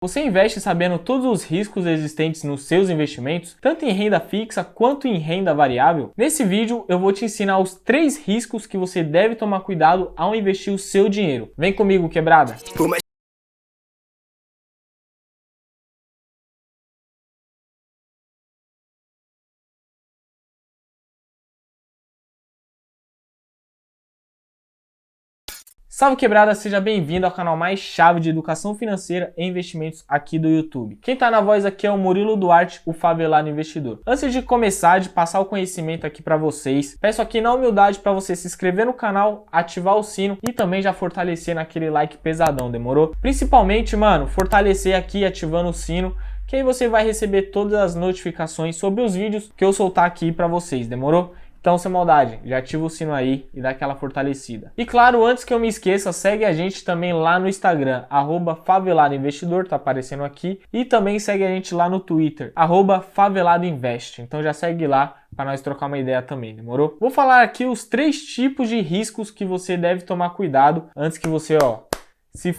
Você investe sabendo todos os riscos existentes nos seus investimentos, tanto em renda fixa quanto em renda variável? Nesse vídeo eu vou te ensinar os 3 riscos que você deve tomar cuidado ao investir o seu dinheiro. Vem comigo, quebrada! Salve quebrada, seja bem-vindo ao canal mais chave de educação financeira e investimentos aqui do YouTube. Quem tá na voz aqui é o Murilo Duarte, o favelado investidor. Antes de começar, de passar o conhecimento aqui para vocês, peço aqui na humildade para você se inscrever no canal, ativar o sino e também já fortalecer naquele like pesadão, demorou? Principalmente, mano, fortalecer aqui ativando o sino, que aí você vai receber todas as notificações sobre os vídeos que eu soltar aqui para vocês, demorou? Então, sem maldade, já ativa o sino aí e dá aquela fortalecida. E claro, antes que eu me esqueça, segue a gente também lá no Instagram, @faveladoinvestidor, tá aparecendo aqui. E também segue a gente lá no Twitter, @faveladoinvest. Então já segue lá para nós trocar uma ideia também, demorou? Vou falar aqui os 3 tipos de riscos que você deve tomar cuidado antes que você, se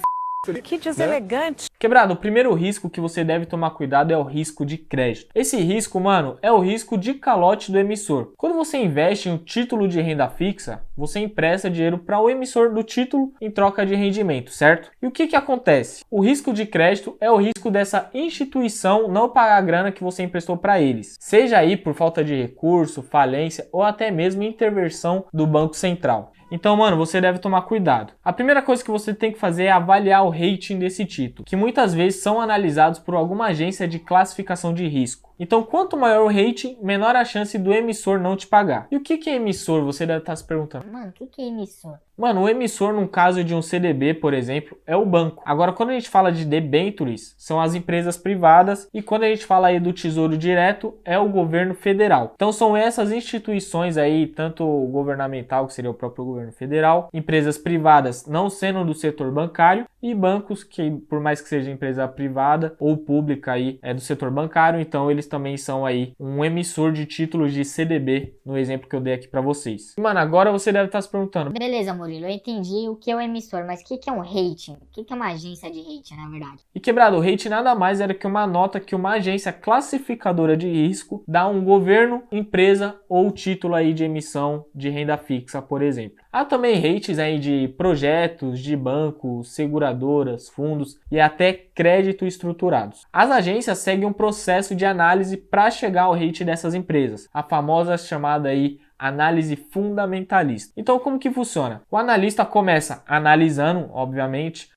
Que deselegante. Quebrado, o primeiro risco que você deve tomar cuidado é o risco de crédito. Esse risco, mano, é o risco de calote do emissor. Quando você investe em um título de renda fixa, você empresta dinheiro para o emissor do título em troca de rendimento, certo? E o que acontece? O risco de crédito é o risco dessa instituição não pagar a grana que você emprestou para eles. Seja aí por falta de recurso, falência ou até mesmo intervenção do Banco Central. Então, mano, você deve tomar cuidado. A primeira coisa que você tem que fazer é avaliar o rating desse título, que muitas vezes são analisados por alguma agência de classificação de risco. Então, quanto maior o rating, menor a chance do emissor não te pagar. E o que é emissor? Você deve estar se perguntando. Mano, o que é emissor? Mano, o emissor, no caso de um CDB, por exemplo, é o banco. Agora, quando a gente fala de debentures, são as empresas privadas. E quando a gente fala aí do Tesouro Direto, é o governo federal. Então, são essas instituições aí, tanto governamental, que seria o próprio governo federal, empresas privadas não sendo do setor bancário, e bancos que, por mais que seja empresa privada ou pública aí, é do setor bancário, então eles também são aí um emissor de títulos de CDB, no exemplo que eu dei aqui para vocês. Mano, agora você deve estar se perguntando. Beleza, Murilo, eu entendi o que é o emissor, mas o que é um rating? O que é uma agência de rating, na verdade? E quebrado, o rating nada mais era que uma nota que uma agência classificadora de risco dá a um governo, empresa ou título aí de emissão de renda fixa, por exemplo. Há também ratings aí de projetos, de bancos, seguradoras, fundos e até crédito estruturados. As agências seguem um processo de análise para chegar ao rating dessas empresas, a famosa chamada aí análise fundamentalista. Então, como que funciona? O analista começa analisando, obviamente,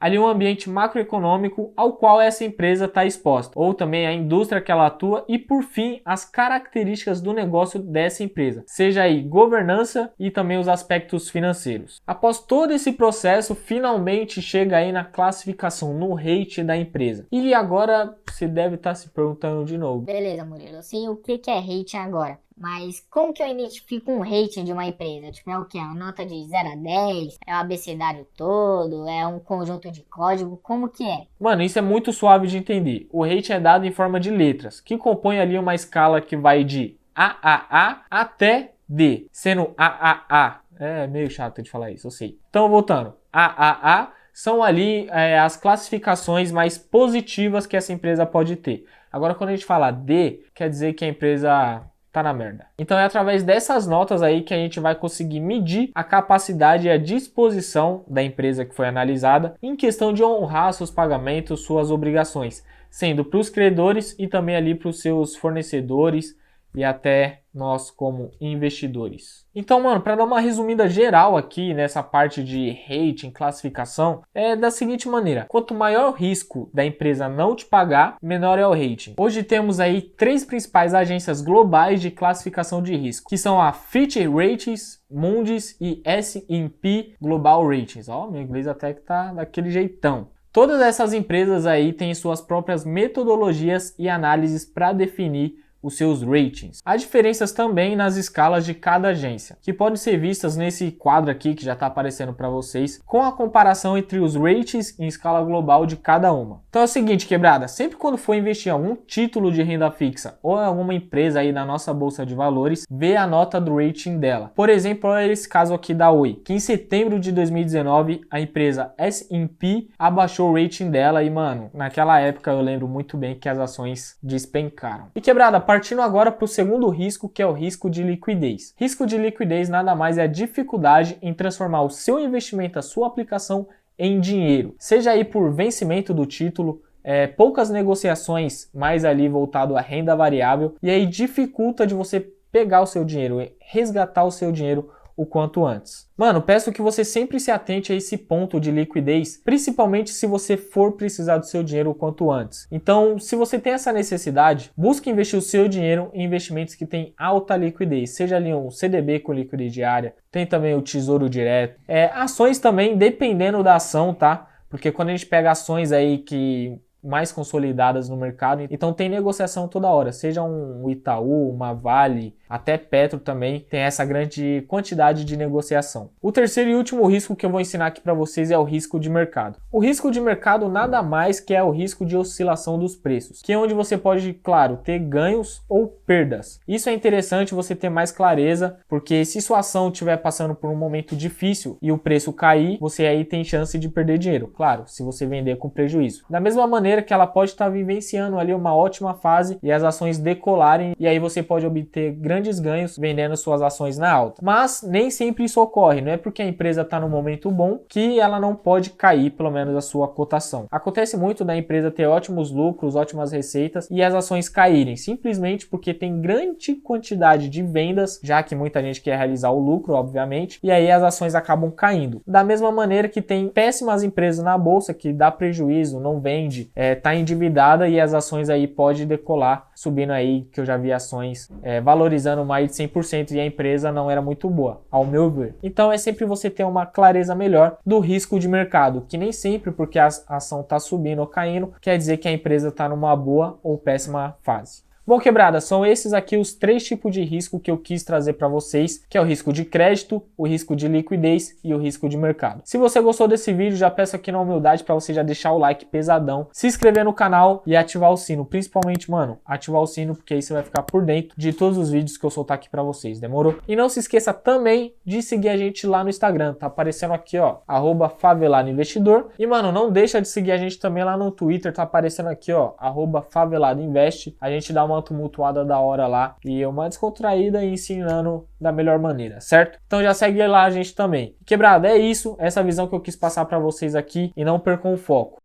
ali um ambiente macroeconômico ao qual essa empresa está exposta, ou também a indústria que ela atua e, por fim, as características do negócio dessa empresa, seja aí governança e também os aspectos financeiros. Após todo esse processo, finalmente chega aí na classificação, no rating da empresa. E agora você deve estar se perguntando de novo. Beleza, Murilo, eu sei o que é rating agora. Mas como que eu identifico um rating de uma empresa? Tipo, é o que? É uma nota de 0 a 10? É o abecedário todo? É um conjunto de código? Como que é? Mano, isso é muito suave de entender. O rating é dado em forma de letras, que compõe ali uma escala que vai de AAA até D, sendo AAA. É meio chato de falar isso, eu sei. Então, voltando. AAA são ali as classificações mais positivas que essa empresa pode ter. Agora, quando a gente fala D, quer dizer que a empresa tá na merda. Então é através dessas notas aí que a gente vai conseguir medir a capacidade e a disposição da empresa que foi analisada em questão de honrar seus pagamentos, suas obrigações, sendo para os credores e também ali para os seus fornecedores e até nós como investidores. Então, mano, para dar uma resumida geral aqui nessa parte de rating, classificação, é da seguinte maneira: quanto maior o risco da empresa não te pagar, menor é o rating. Hoje temos aí 3 principais agências globais de classificação de risco, que são a Fitch Ratings, Moody's e S&P Global Ratings. Ó, meu inglês até que tá daquele jeitão. Todas essas empresas aí têm suas próprias metodologias e análises para definir os seus ratings. Há diferenças também nas escalas de cada agência, que podem ser vistas nesse quadro aqui que já está aparecendo para vocês, com a comparação entre os ratings em escala global de cada uma. Então é o seguinte, quebrada, sempre quando for investir em algum título de renda fixa ou em alguma empresa aí na nossa bolsa de valores, vê a nota do rating dela. Por exemplo, olha esse caso aqui da Oi, que em setembro de 2019 a empresa S&P abaixou o rating dela e, mano, naquela época eu lembro muito bem que as ações despencaram. E quebrada, partindo agora para o segundo risco, que é o risco de liquidez. Risco de liquidez nada mais é a dificuldade em transformar o seu investimento, a sua aplicação em dinheiro, seja aí por vencimento do título, poucas negociações mais ali voltado à renda variável, e aí dificulta de você pegar o seu dinheiro, resgatar o seu dinheiro o quanto antes. Mano, peço que você sempre se atente a esse ponto de liquidez, principalmente se você for precisar do seu dinheiro o quanto antes. Então, se você tem essa necessidade, busque investir o seu dinheiro em investimentos que têm alta liquidez, seja ali um CDB com liquidez diária, tem também o Tesouro Direto, ações também, dependendo da ação, tá? Porque quando a gente pega ações aí que mais consolidadas no mercado, então tem negociação toda hora, seja um Itaú, uma Vale, até Petro também tem essa grande quantidade de negociação. O terceiro e último risco que eu vou ensinar aqui para vocês é o risco de mercado. O risco de mercado nada mais que é o risco de oscilação dos preços, que é onde você pode, claro, ter ganhos ou perdas. Isso é interessante você ter mais clareza, porque se sua ação estiver passando por um momento difícil e o preço cair, você aí tem chance de perder dinheiro, claro, se você vender com prejuízo. Da mesma maneira que ela pode estar vivenciando ali uma ótima fase e as ações decolarem, e aí você pode obter grandes ganhos vendendo suas ações na alta. Mas nem sempre isso ocorre, não é porque a empresa está no momento bom que ela não pode cair, pelo menos a sua cotação. Acontece muito da empresa ter ótimos lucros, ótimas receitas e as ações caírem, simplesmente porque tem grande quantidade de vendas, já que muita gente quer realizar o lucro, obviamente, e aí as ações acabam caindo. Da mesma maneira que tem péssimas empresas na bolsa que dá prejuízo, não vende, tá endividada e as ações aí pode decolar, subindo aí, que eu já vi ações valorizando mais de 100% e a empresa não era muito boa, ao meu ver. Então é sempre você ter uma clareza melhor do risco de mercado, que nem sempre porque a ação tá subindo ou caindo, quer dizer que a empresa tá numa boa ou péssima fase. Bom, quebrada, são esses aqui os 3 tipos de risco que eu quis trazer para vocês, que é o risco de crédito, o risco de liquidez e o risco de mercado. Se você gostou desse vídeo, já peço aqui na humildade para você já deixar o like pesadão, se inscrever no canal e ativar o sino. Principalmente, mano, ativar o sino, porque aí você vai ficar por dentro de todos os vídeos que eu soltar aqui para vocês, demorou? E não se esqueça também de seguir a gente lá no Instagram, tá aparecendo aqui, ó, @faveladoinvestidor. E, mano, não deixa de seguir a gente também lá no Twitter, tá aparecendo aqui, ó, @faveladoinvest. A gente dá uma tumultuada da hora lá e uma descontraída e ensinando da melhor maneira, certo? Então já segue lá a gente também. Quebrada, é isso, essa visão que eu quis passar para vocês aqui e não percam o foco.